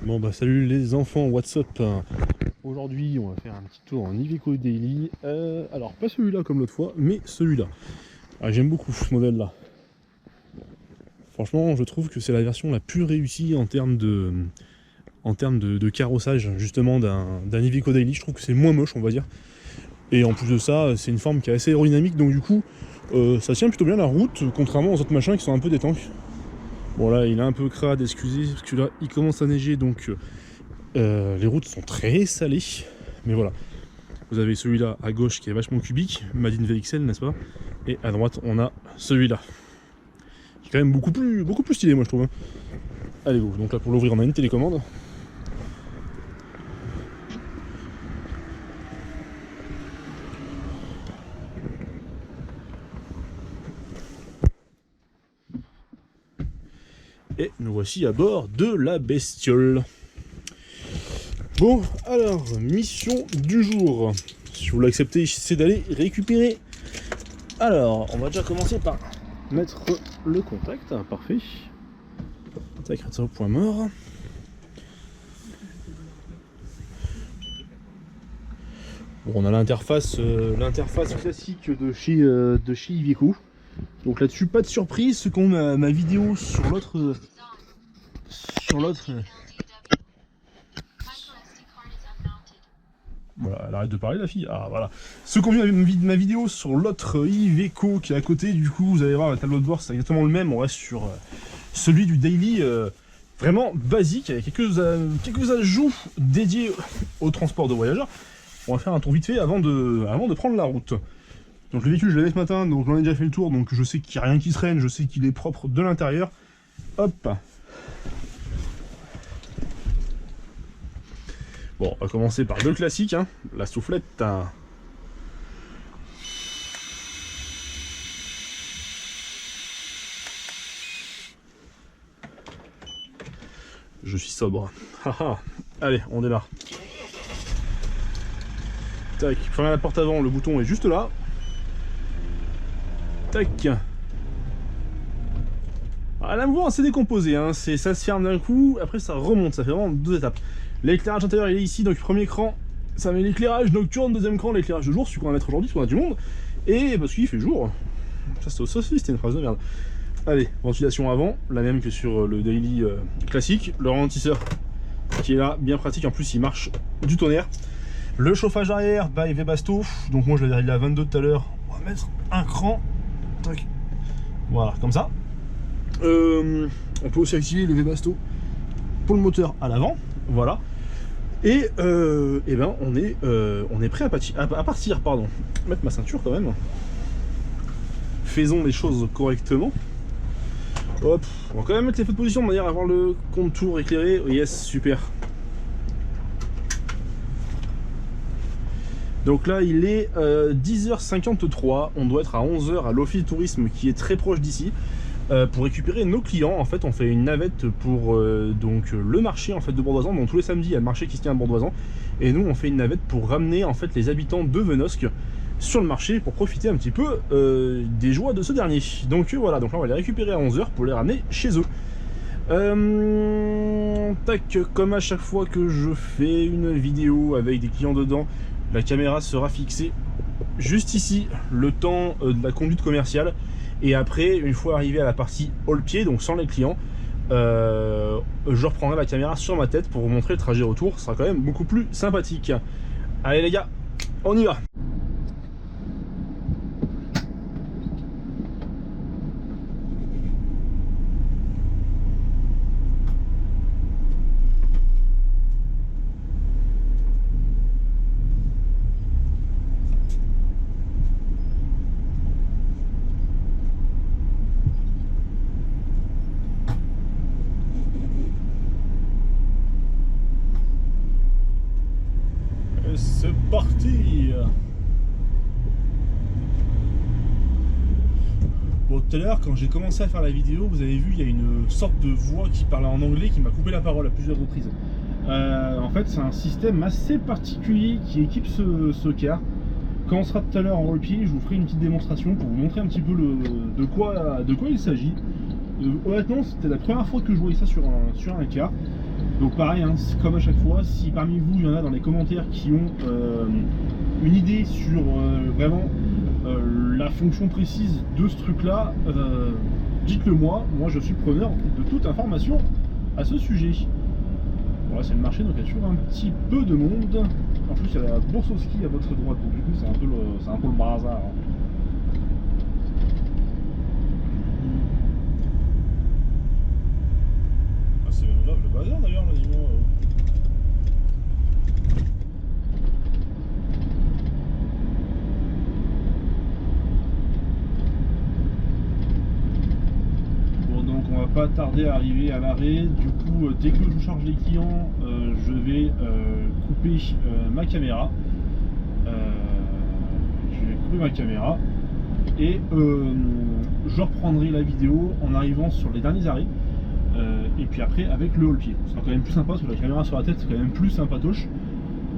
Bon bah salut les enfants, what's up? Aujourd'hui on va faire un petit tour en Iveco Daily. Alors pas celui-là comme l'autre fois, mais celui-là. J'aime beaucoup ce modèle là. Franchement je trouve que c'est la version la plus réussie en termes de carrossage justement d'un Iveco Daily. Je trouve que c'est le moins moche on va dire. Et en plus de ça c'est une forme qui est assez aérodynamique, donc du coup ça tient plutôt bien la route, contrairement aux autres machins qui sont un peu des tanks. Bon là il est un peu crade, excusez, parce que là il commence à neiger, donc les routes sont très salées. Mais voilà, vous avez celui-là à gauche qui est vachement cubique, Made in VXL n'est-ce pas? Et à droite on a celui-là, qui est quand même beaucoup plus stylé moi je trouve. Hein. Allez go, donc là pour l'ouvrir on a une télécommande. Et nous voici à bord de la bestiole. Bon, alors, mission du jour. Si vous l'acceptez, c'est d'aller récupérer. Alors, on va déjà commencer par mettre le contact. Parfait. Tac, ça au point mort. Bon, on a l'interface classique de chez Iveco. Donc là-dessus, pas de surprise. Ceux qui ont ma vidéo sur l'autre... Voilà, elle arrête de parler la fille. Ah voilà. Ceux qui ont vu ma vidéo sur l'autre Iveco qui est à côté, du coup, vous allez voir, le tableau de bord c'est exactement le même. On reste sur celui du Daily, vraiment basique, avec quelques ajouts dédiés au transport de voyageurs. On va faire un tour vite fait avant de prendre la route. Donc le véhicule je l'avais ce matin, donc j'en ai déjà fait le tour, donc je sais qu'il n'y a rien qui traîne, je sais qu'il est propre de l'intérieur. Hop. Bon, on va commencer par le classique, hein, la soufflette. Je suis sobre. Allez, on démarre. Tac, fermer la porte avant, le bouton est juste là. Tac. Ah, la mouvement assez décomposé, hein. Ça se ferme d'un coup, après ça remonte, ça fait vraiment deux étapes. L'éclairage intérieur il est ici, donc premier cran, ça met l'éclairage nocturne, deuxième cran, l'éclairage de jour, celui qu'on va mettre aujourd'hui, parce qu'on a du monde, et parce qu'il fait jour. Ça aussi c'était une phrase de merde. Allez, ventilation avant, la même que sur le Daily classique, le ralentisseur qui est là, bien pratique, en plus il marche du tonnerre. Le chauffage arrière, by Webasto, donc moi je l'avais réglé à 22 tout à l'heure, on va mettre un cran, tac. Voilà, comme ça. On peut aussi activer le Webasto pour le moteur à l'avant, voilà. Et ben on est prêt à partir, pardon. Mettre ma ceinture quand même. Faisons les choses correctement. Hop, on va quand même mettre les feux de position de manière à avoir le contour éclairé. Yes, super. Donc là il est 10h53, on doit être à 11h à l'office de tourisme qui est très proche d'ici. Pour récupérer nos clients, en fait on fait une navette pour donc le marché en fait de Bordoisan. Donc tous les samedis il y a le marché qui se tient à Bordoisan, et nous on fait une navette pour ramener en fait les habitants de Venosque sur le marché pour profiter un petit peu des joies de ce dernier. Donc voilà, donc là on va les récupérer à 11h pour les ramener chez eux. Tac, comme à chaque fois que je fais une vidéo avec des clients dedans, la caméra sera fixée juste ici le temps de la conduite commerciale. Et après, une fois arrivé à la partie haut le pied, donc sans les clients, je reprendrai la caméra sur ma tête pour vous montrer le trajet retour. Ce sera quand même beaucoup plus sympathique. Allez les gars, on y va. C'est parti. Bon, tout à l'heure quand j'ai commencé à faire la vidéo, vous avez vu il y a une sorte de voix qui parlait en anglais qui m'a coupé la parole à plusieurs reprises. En fait c'est un système assez particulier qui équipe ce car. Quand on sera tout à l'heure en repied, je vous ferai une petite démonstration pour vous montrer un petit peu de quoi il s'agit. Honnêtement, c'était la première fois que je voyais ça sur un cas. Donc pareil, hein, comme à chaque fois, si parmi vous il y en a dans les commentaires qui ont une idée sur vraiment la fonction précise de ce truc là, dites-le moi, je suis preneur de toute information à ce sujet. Bon là c'est le marché, donc il y a toujours un petit peu de monde. En plus il y a la bourse au ski à votre droite, donc du coup c'est un peu le bazar. Ah c'est même grave le bazar d'ailleurs là, dis-moi. On va pas tarder à arriver à l'arrêt. Du coup, dès que je charge les clients, je vais couper ma caméra. Et je reprendrai la vidéo en arrivant sur les derniers arrêts. Et puis après avec le haut pied. Ce sera quand même plus sympa parce que la caméra sur la tête c'est quand même plus sympatoche.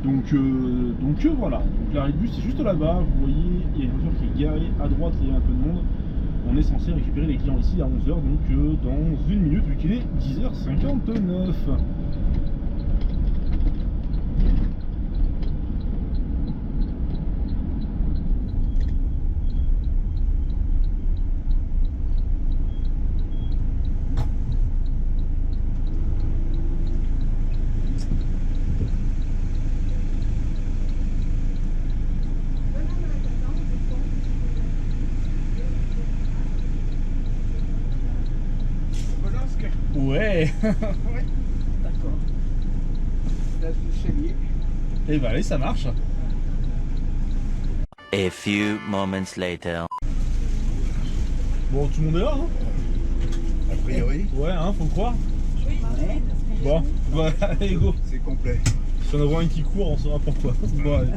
Donc voilà. Donc l'arrêt de bus c'est juste là-bas. Vous voyez, il y a une voiture qui est garée à droite, il y a un peu de monde. On est censé récupérer les clients ici à 11h, donc dans une minute, vu qu'il est 10h59. Ouais. Ouais, d'accord. Là, je vais saluer. Et bah allez, ça marche. A few moments later. Bon, tout le monde est là, hein? A priori, Ouais, hein, faut le croire. Bon, bah allez, go. c'est complet. Si on en voit un qui court, on saura pourquoi. Bon, allez.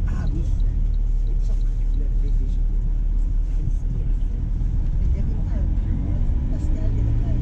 Ah oui, il me semble que tu l'avais déjà. Il y avait pas Pascal, il y avait pas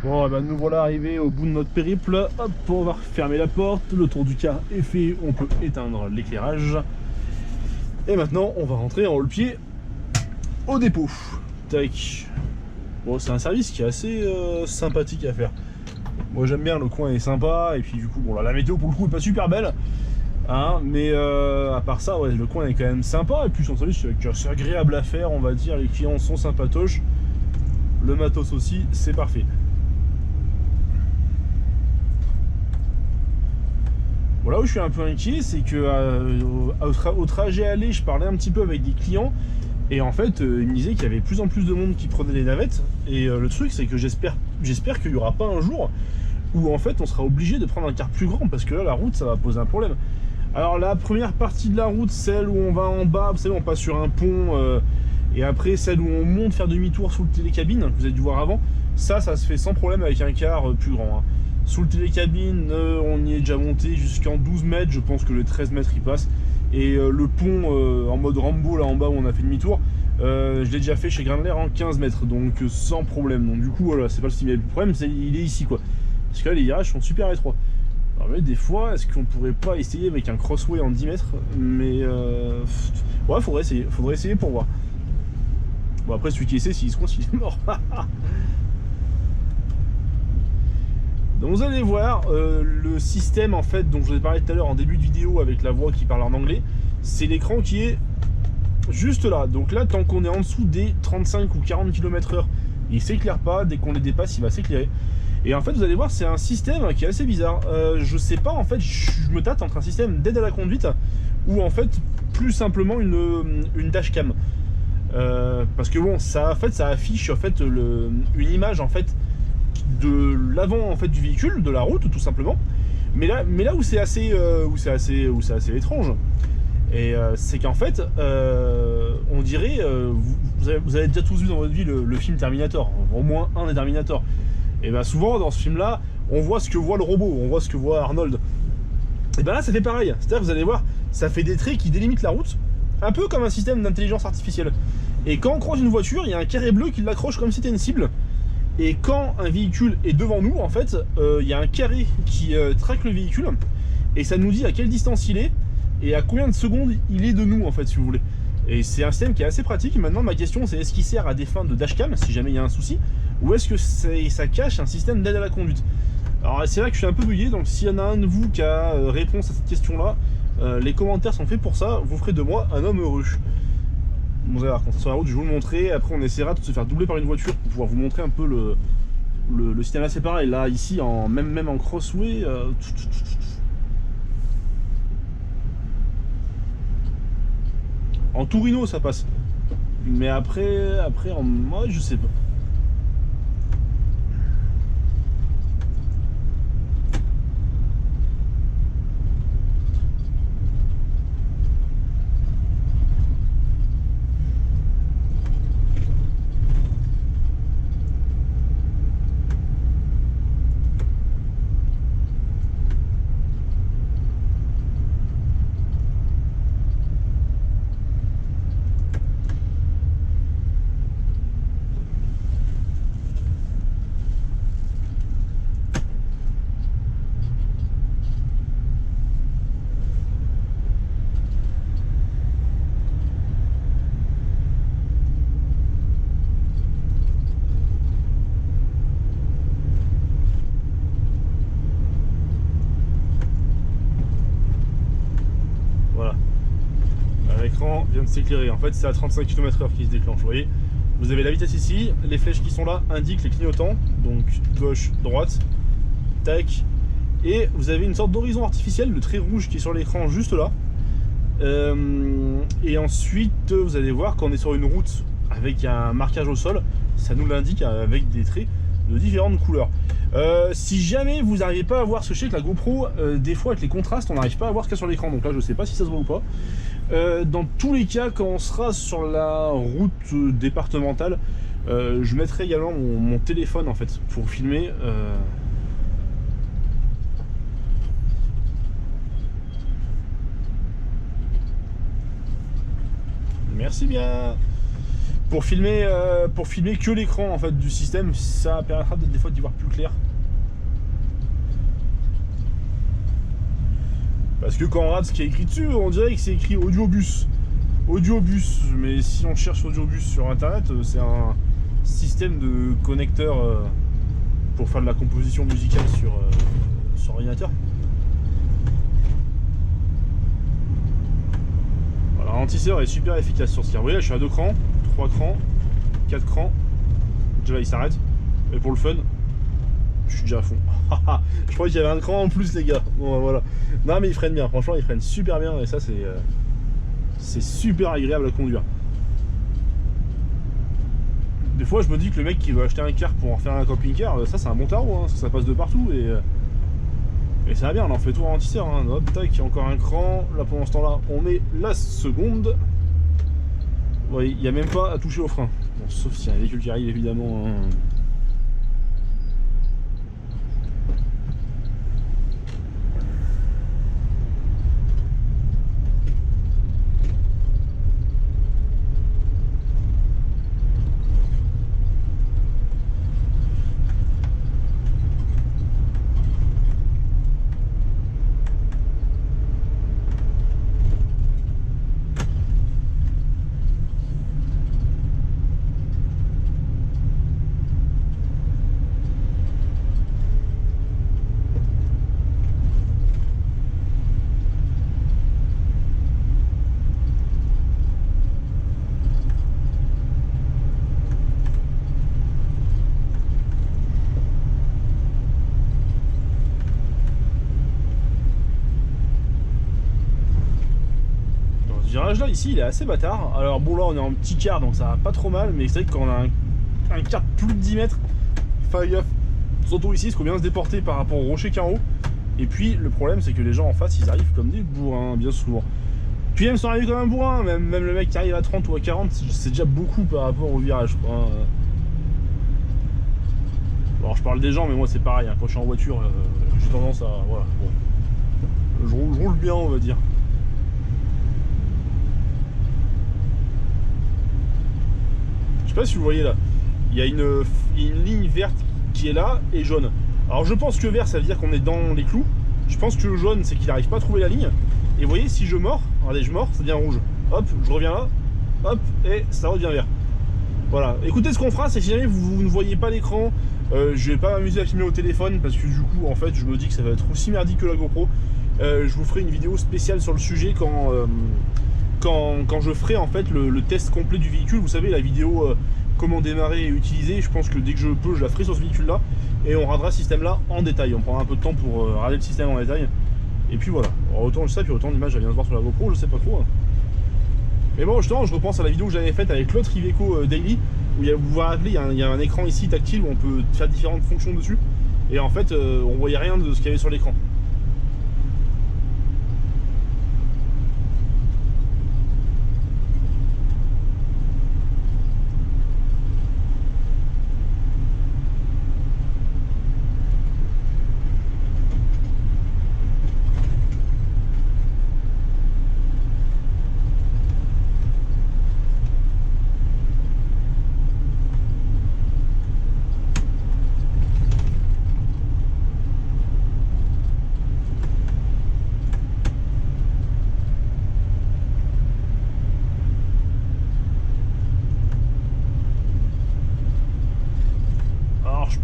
Bon, bah nous voilà arrivés au bout de notre périple. Hop, on va fermer la porte. Le tour du car est fait. On peut éteindre l'éclairage. Et maintenant, on va rentrer en haut-le-pied au dépôt. Tac. Bon, c'est un service qui est assez sympathique à faire. Moi, j'aime bien, le coin est sympa. Et puis, du coup, bon, là, la météo pour le coup est pas super belle. Hein, mais à part ça, ouais, le coin est quand même sympa. Et puis, son service, c'est agréable à faire, on va dire. Les clients sont sympatoches. Le matos aussi, c'est parfait. Bon, là où je suis un peu inquiet, c'est que au trajet aller, je parlais un petit peu avec des clients. Et en fait, ils me disaient qu'il y avait de plus en plus de monde qui prenait les navettes. Et le truc, c'est que j'espère qu'il n'y aura pas un jour où en fait on sera obligé de prendre un car plus grand. Parce que là, la route, ça va poser un problème. Alors la première partie de la route, celle où on va en bas, vous savez, on passe sur un pont. Et après, celle où on monte faire demi-tour sous le télécabine, que vous avez dû voir avant, ça se fait sans problème avec un car plus grand. Hein. Sous le télécabine, on y est déjà monté jusqu'en 12 mètres, je pense que le 13 mètres il passe. Et le pont en mode Rambo là en bas où on a fait demi-tour, je l'ai déjà fait chez Grindler en 15 mètres, donc sans problème. Donc du coup, voilà, c'est pas le style, le problème, il est ici quoi. Parce que là, les virages sont super étroits. Alors mais des fois, est-ce qu'on pourrait pas essayer avec un crossway en 10 mètres? Mais ouais, faudrait essayer pour voir. Bon après, celui qui essaie, s'il se coince, il est mort. Donc vous allez voir, le système en fait dont je vous ai parlé tout à l'heure en début de vidéo avec la voix qui parle en anglais, c'est l'écran qui est juste là. Donc là, tant qu'on est en dessous des 35 ou 40 km/h, il s'éclaire pas. Dès qu'on les dépasse, il va s'éclairer. Et en fait, vous allez voir, c'est un système qui est assez bizarre. Je sais pas, en fait, je me tâte entre un système d'aide à la conduite ou en fait, plus simplement une dashcam. Parce que bon, ça affiche en fait une image en fait de l'avant en fait du véhicule, de la route tout simplement. Mais là où c'est assez étrange, et c'est qu'en fait, on dirait, vous avez déjà tous vu dans votre vie le film Terminator, au moins un des Terminator. Et bien souvent dans ce film-là, on voit ce que voit le robot, on voit ce que voit Arnold. Et bien là, ça fait pareil. C'est-à-dire, vous allez voir, ça fait des traits qui délimitent la route, un peu comme un système d'intelligence artificielle. Et quand on croise une voiture, il y a un carré bleu qui l'accroche comme si c'était une cible. Et quand un véhicule est devant nous, en fait, il y a un carré qui traque le véhicule. Et ça nous dit à quelle distance il est et à combien de secondes il est de nous, en fait, si vous voulez. Et c'est un système qui est assez pratique. Maintenant, ma question, c'est est-ce qu'il sert à des fins de dashcam, si jamais il y a un souci, ou est-ce que ça cache un système d'aide à la conduite? Alors c'est là que je suis un peu bugué, donc s'il y en a un de vous qui a réponse à cette question-là, les commentaires sont faits pour ça, vous ferez de moi un homme heureux. Vous allez voir, quand ça sur la route, je vais vous le montrer. Après, on essaiera de se faire doubler par une voiture pour pouvoir vous montrer un peu le système. Là, c'est pareil. Là, ici, même en crossway. En Tourino, ça passe. Mais après en mode, je sais pas. L'écran vient de s'éclairer. En fait, c'est à 35 km/h qui se déclenche. Vous voyez, vous avez la vitesse ici, les flèches qui sont là indiquent les clignotants, donc gauche, droite, tac. Et vous avez une sorte d'horizon artificiel, le trait rouge qui est sur l'écran juste là. Et ensuite, vous allez voir qu'on est sur une route avec un marquage au sol, ça nous l'indique avec des traits de différentes couleurs. Si jamais vous n'arrivez pas à voir ce que avec la GoPro, des fois avec les contrastes on n'arrive pas à voir ce qu'il y a sur l'écran, donc là je sais pas si ça se voit ou pas. Dans tous les cas, quand on sera sur la route départementale, je mettrai également mon téléphone en fait pour filmer. Merci bien. pour filmer que l'écran en fait du système, ça permettra peut-être des fois d'y voir plus clair. Parce que quand on regarde ce qui est écrit dessus, on dirait que c'est écrit Audiobus. Audiobus, mais si on cherche Audiobus sur internet, c'est un système de connecteur pour faire de la composition musicale sur ordinateur. Voilà, le ralentisseur est super efficace sur ce tir. Vous voyez là, je suis à 2 crans, 3 crans, 4 crans. Déjà là, il s'arrête. Et pour le fun, je suis déjà à fond. Je crois qu'il y avait un cran en plus, les gars. Bon, voilà. Non, mais il freine bien. Franchement, il freine super bien. Et ça, c'est super agréable à conduire. Des fois, je me dis que le mec qui veut acheter un car pour en faire un camping-car, ça, c'est un bon tarot. Hein. Ça passe de partout. Et ça va bien. On en fait tout ralentisseur. Hein. Hop, tac, il y a encore un cran. Là, pendant ce temps-là, on met la seconde. Vous voyez, il n'y a même pas à toucher au frein. Bon, sauf s'il y a un véhicule qui arrive, évidemment. Hein. Là ici il est assez bâtard. Alors bon là on est en petit quart donc ça va pas trop mal, mais c'est vrai que quand on a un quart de plus de 10 mètres, fais gaffe. Surtout ici, il faut bien se déporter par rapport au rocher qu'il y a en haut. Et puis le problème c'est que les gens en face ils arrivent comme des bourrins bien souvent. Puis même sans arriver comme un bourrin, même le mec qui arrive à 30 ou à 40 c'est déjà beaucoup par rapport au virage quoi. Alors je parle des gens mais moi c'est pareil, hein. Quand je suis en voiture j'ai tendance à... voilà, bon. Je roule bien on va dire. Je sais pas si vous voyez là, il y a une ligne verte qui est là et jaune. Alors je pense que vert ça veut dire qu'on est dans les clous. Je pense que jaune c'est qu'il n'arrive pas à trouver la ligne. Et vous voyez si je mords, regardez je mords, ça devient rouge. Hop, je reviens là, hop, et ça redevient vert. Voilà, écoutez ce qu'on fera, c'est si jamais vous ne voyez pas l'écran, je vais pas m'amuser à filmer au téléphone parce que du coup en fait je me dis que ça va être aussi merdique que la GoPro. Je vous ferai une vidéo spéciale sur le sujet quand je ferai en fait le test complet du véhicule. Vous savez la vidéo comment démarrer et utiliser, je pense que dès que je peux je la ferai sur ce véhicule là et on regardera ce système là en détail. On prendra un peu de temps pour regarder le système en détail et puis voilà. Alors, autant je sais, puis autant l'image elle vient de se voir sur la GoPro, je sais pas trop. Hein. Mais bon justement je repense à la vidéo que j'avais faite avec l'autre Iveco Daily où vous vous rappelez il y a un écran ici tactile où on peut faire différentes fonctions dessus et en fait on voyait rien de ce qu'il y avait sur l'écran.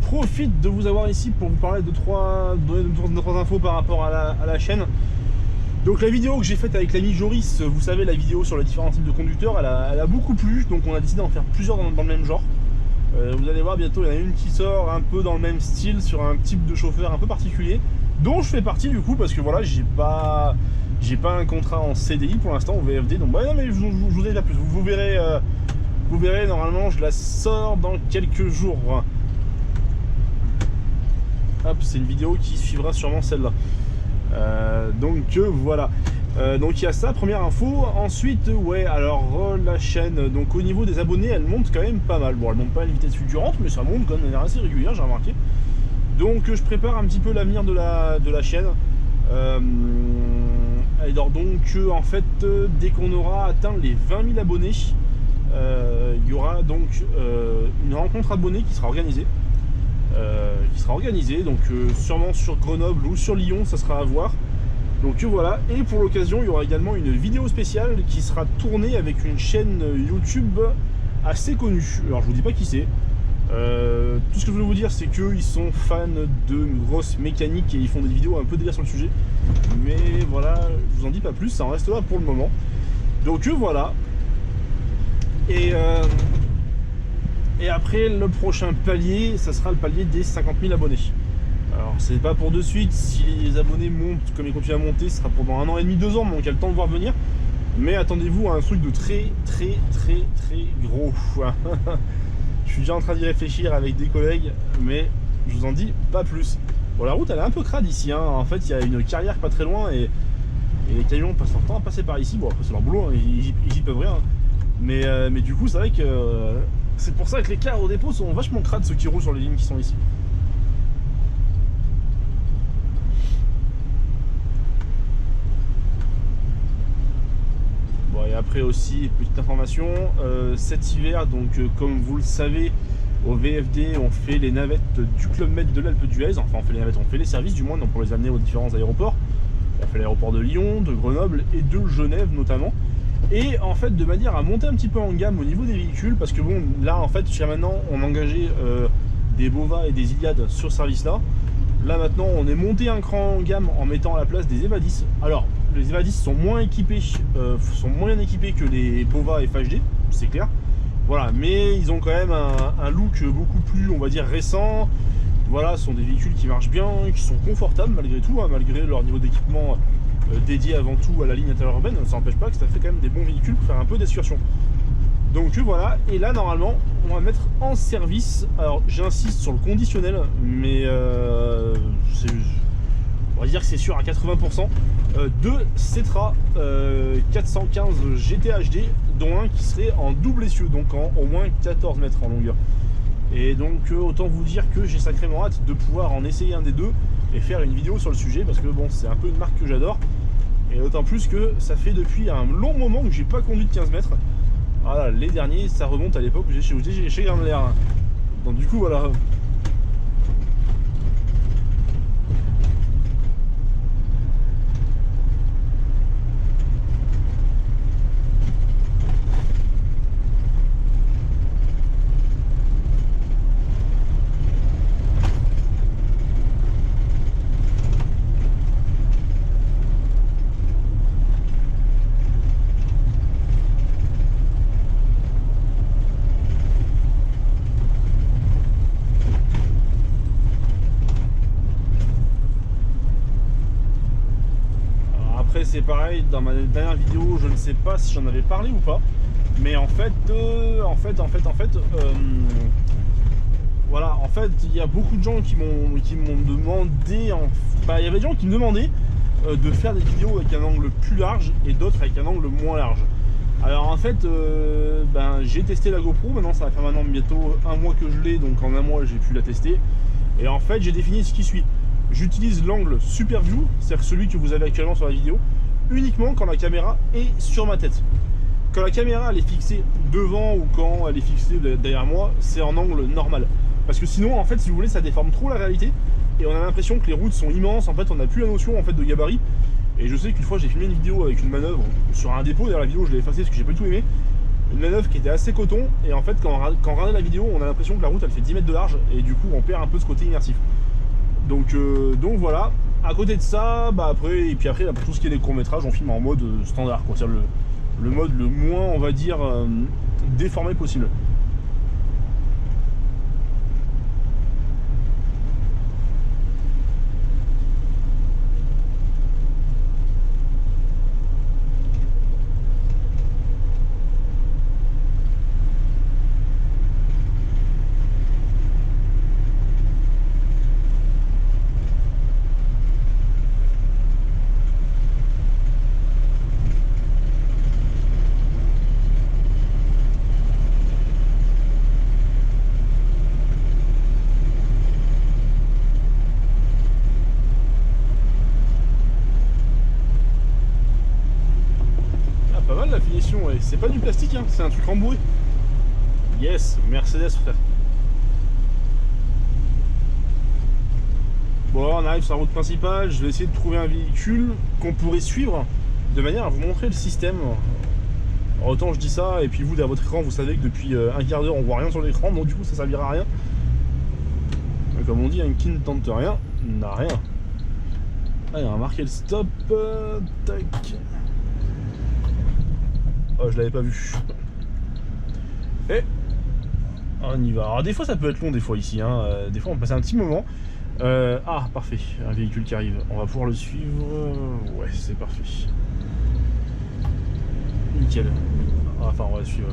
Profite de vous avoir ici pour vous parler de trois infos par rapport à la chaîne. Donc la vidéo que j'ai faite avec l'ami Joris, vous savez la vidéo sur les différents types de conducteurs, elle a beaucoup plu, donc on a décidé d'en faire plusieurs dans le même genre. Vous allez voir bientôt il y en a une qui sort un peu dans le même style sur un type de chauffeur un peu particulier, dont je fais partie du coup parce que voilà j'ai pas un contrat en CDI pour l'instant au VFD, donc bah non mais je vous ai pas plus, vous verrez normalement je la sors dans quelques jours. Hop, c'est une vidéo qui suivra sûrement celle-là. Donc voilà. Donc il y a ça, première info. Ensuite, ouais, alors la chaîne, donc au niveau des abonnés, elle monte quand même pas mal. Bon, elle monte pas à une vitesse fulgurante, mais ça monte quand même de manière assez régulière, j'ai remarqué. Donc je prépare un petit peu l'avenir de la chaîne. Alors donc en fait, dès qu'on aura atteint les 20 000 abonnés, il y aura donc une rencontre abonnée qui sera organisée. Donc sûrement sur Grenoble ou sur Lyon, ça sera à voir. Donc voilà, et pour l'occasion, il y aura également une vidéo spéciale qui sera tournée avec une chaîne YouTube assez connue. Alors je vous dis pas qui c'est. Tout ce que je voulais vous dire, c'est qu'ils sont fans de grosses mécaniques et ils font des vidéos un peu délire sur le sujet. Mais voilà, je vous en dis pas plus, ça en reste là pour le moment. Donc voilà. Et après, le prochain palier, ça sera le palier des 50 000 abonnés. Alors, c'est pas pour de suite. Si les abonnés montent comme ils continuent à monter, ce sera pendant 1 an et demi, 2 ans, donc il y a le temps de voir venir. Mais attendez-vous à un truc de très gros. Je suis déjà en train d'y réfléchir avec des collègues, mais je vous en dis pas plus. Bon, la route, elle est un peu crade ici. Hein. En fait, il y a une carrière pas très loin et les camions passent leur temps à passer par ici. Bon, après, c'est leur boulot, hein. Ils y peuvent rien. Mais du coup, c'est vrai que c'est pour ça que les cars au dépôt sont vachement crades, ceux qui roulent sur les lignes qui sont ici. Bon, et après aussi, petite information, cet hiver, donc comme vous le savez, au VFD, on fait les navettes du Club Med de l'Alpe d'Huez. Enfin, on fait les navettes, on fait les services du moins, donc pour les amener aux différents aéroports. On fait l'aéroport de Lyon, de Grenoble et de Genève notamment. Et en fait, de manière à monter un petit peu en gamme au niveau des véhicules, parce que bon, là en fait, jusqu'à maintenant, on a engagé des Bova et des Iliad sur ce service-là. Là maintenant, on est monté un cran en gamme en mettant à la place des Evadis. Alors, les Evadis sont moins équipés, que les Bova FHD, c'est clair. Voilà, mais ils ont quand même un look beaucoup plus, on va dire, récent. Voilà, ce sont des véhicules qui marchent bien, qui sont confortables malgré tout, hein, malgré leur niveau d'équipement dédié avant tout à la ligne interurbaine. Ça n'empêche pas que ça fait quand même des bons véhicules pour faire un peu d'excursion. Donc voilà, et là normalement on va mettre en service, alors j'insiste sur le conditionnel, mais on va dire que c'est sûr à 80%, deux Cetra 415 GTHD, dont un qui serait en double essieu, donc en au moins 14 mètres en longueur. Et donc autant vous dire que j'ai sacrément hâte de pouvoir en essayer un des deux et faire une vidéo sur le sujet, parce que bon, c'est un peu une marque que j'adore, et d'autant plus que ça fait depuis un long moment que j'ai pas conduit de 15 mètres. Voilà, les derniers, ça remonte à l'époque où j'étais chez Grimler. Donc du coup, voilà. C'est pareil, dans ma dernière vidéo, je ne sais pas si j'en avais parlé ou pas, mais en fait, voilà, en fait, il y a beaucoup de gens qui m'ont demandé, il y avait des gens qui me demandaient de faire des vidéos avec un angle plus large et d'autres avec un angle moins large. Alors en fait, j'ai testé la GoPro, maintenant ça va faire maintenant bientôt un mois que je l'ai, donc en un mois j'ai pu la tester, et en fait j'ai défini ce qui suit. J'utilise l'angle Super View, c'est-à-dire celui que vous avez actuellement sur la vidéo, uniquement quand la caméra est sur ma tête. Quand la caméra elle est fixée devant ou quand elle est fixée derrière moi, c'est en angle normal. Parce que sinon, en fait, si vous voulez, ça déforme trop la réalité et on a l'impression que les routes sont immenses. En fait, on n'a plus la notion en fait de gabarit. Et je sais qu'une fois, j'ai filmé une vidéo avec une manœuvre sur un dépôt. D'ailleurs, la vidéo, je l'ai effacée parce que j'ai pas du tout aimé. Une manœuvre qui était assez coton. Et en fait, quand on regarde la vidéo, on a l'impression que la route elle fait 10 mètres de large et du coup, on perd un peu ce côté immersif. Donc voilà. À côté de ça, après, pour tout ce qui est les courts-métrages, on filme en mode standard, quoi. C'est-à-dire le mode le moins, on va dire, déformé possible. C'est pas du plastique, hein, c'est un truc rembourré. Yes, Mercedes frère. Bon, on arrive sur la route principale, je vais essayer de trouver un véhicule qu'on pourrait suivre de manière à vous montrer le système. Alors, autant je dis ça, et puis vous, derrière votre écran, vous savez que depuis un quart d'heure, on voit rien sur l'écran, donc du coup, ça servira à rien. Et comme on dit, un qui ne tente rien, n'a rien. Ah, il y a un marqué le stop. Tac. Oh, je l'avais pas vu. Et on y va. Alors, des fois, ça peut être long, des fois, ici. Hein. Des fois, on passe un petit moment. Ah, parfait. Un véhicule qui arrive. On va pouvoir le suivre. Ouais, c'est parfait. Nickel. Enfin, on va le suivre.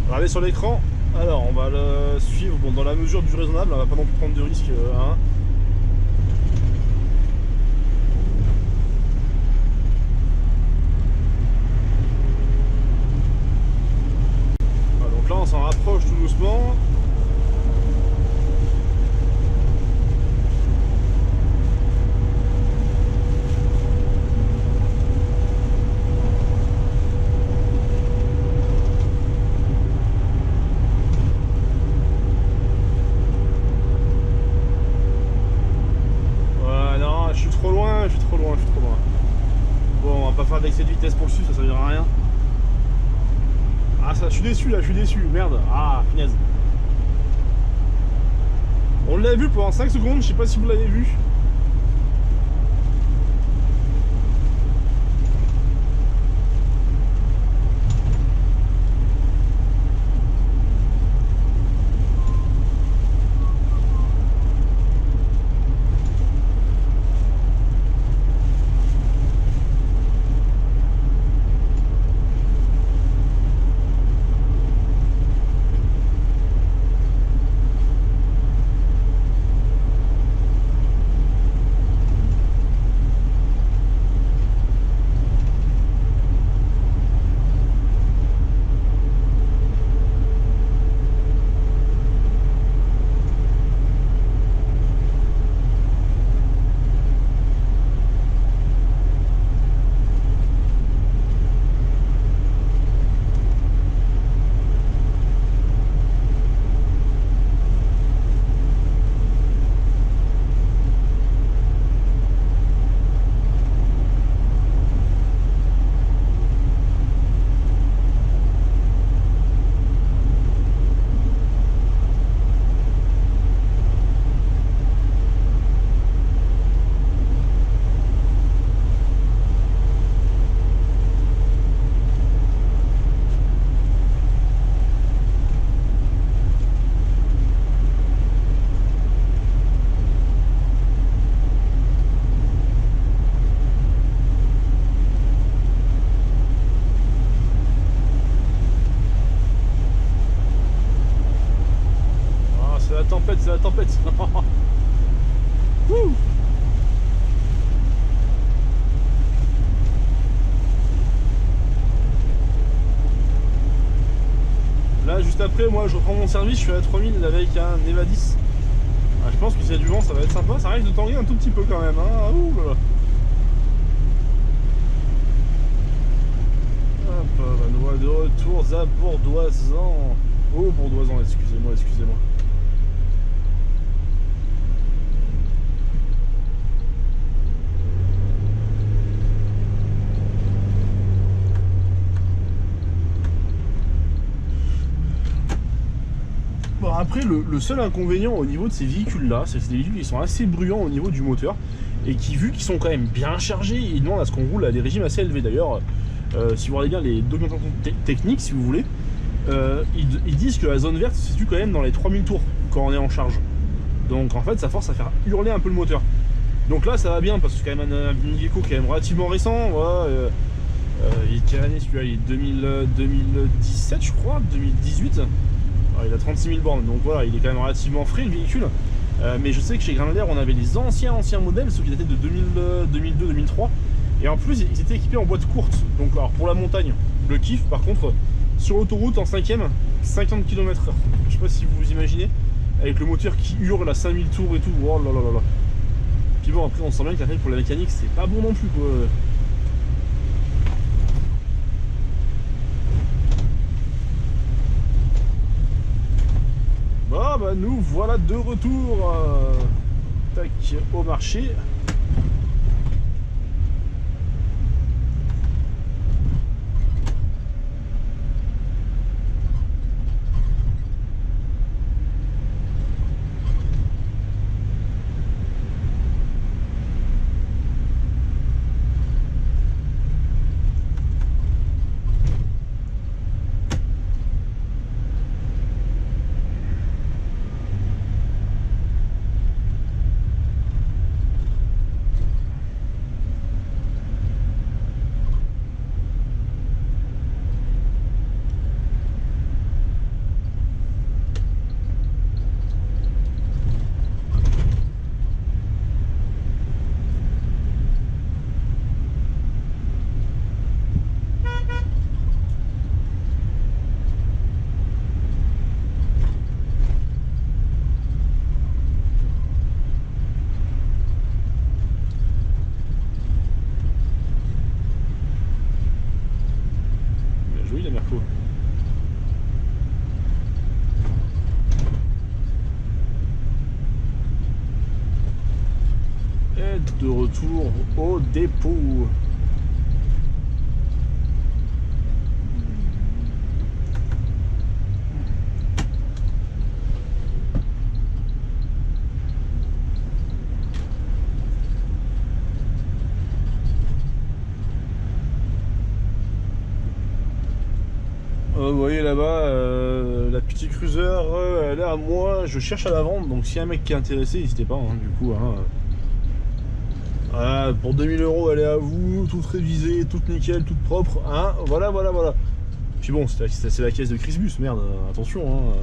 Regardez sur l'écran. Alors, on va le suivre bon, dans la mesure du raisonnable. On va pas non plus prendre de risques. Hein. Voilà, donc là, on s'en rapproche tout doucement. Bon, on va pas faire d'excès de vitesse pour le suivre, ça servira à rien. Ah, ça, je suis déçu là, je suis déçu, merde. Ah, finesse. On l'a vu pendant 5 secondes, je sais pas si vous l'avez vu. C'est la tempête. Wouh. Là, juste après, moi, je reprends mon service, je suis à 3000 avec un Neva 10. Ah, je pense que s'il y a du vent, ça va être sympa. Ça risque de tanguer un tout petit peu quand même. Hein. Ouh là là. Hop, nous voilà de retour à Bourdoisan. Oh, Bourdoisan, excusez-moi, excusez-moi. Bon, après, le seul inconvénient au niveau de ces véhicules-là, c'est que c'est des véhicules qui sont assez bruyants au niveau du moteur et qui, vu qu'ils sont quand même bien chargés, ils demandent à ce qu'on roule à des régimes assez élevés. D'ailleurs, si vous regardez bien les documentations techniques, si vous voulez, ils disent que la zone verte se situe quand même dans les 3000 tours quand on est en charge. Donc en fait, ça force à faire hurler un peu le moteur. Donc là, ça va bien parce que c'est quand même un Iveco qui est quand même relativement récent. Voilà, il est quelle année celui-là? Il est 2017, je crois, 2018. Alors, il a 36 000 bornes, donc voilà, il est quand même relativement frais le véhicule. Mais je sais que chez Grindler, on avait les anciens modèles, ceux qui dataient de 2002-2003. Et en plus, ils étaient équipés en boîte courte. Donc alors pour la montagne, le kiff. Par contre, sur l'autoroute en 5ème, 50 km/h. Je sais pas si vous vous imaginez, avec le moteur qui hurle à 5000 tours et tout. Oh là là là là. Puis bon, après, on sent bien que la taille pour la mécanique, c'est pas bon non plus, quoi. Bon, bah, nous voilà de retour. Tac, au marché. De retour au dépôt. Vous voyez là-bas, la petite cruiser, elle est à moi, je cherche à la vendre, donc si y a un mec qui est intéressé, n'hésitez pas, hein, du coup. Hein, voilà, pour 2000 €, elle est à vous, toute révisée, toute nickel, toute propre, hein, voilà. Puis bon, c'est la caisse de Chris Bus, merde, attention, hein.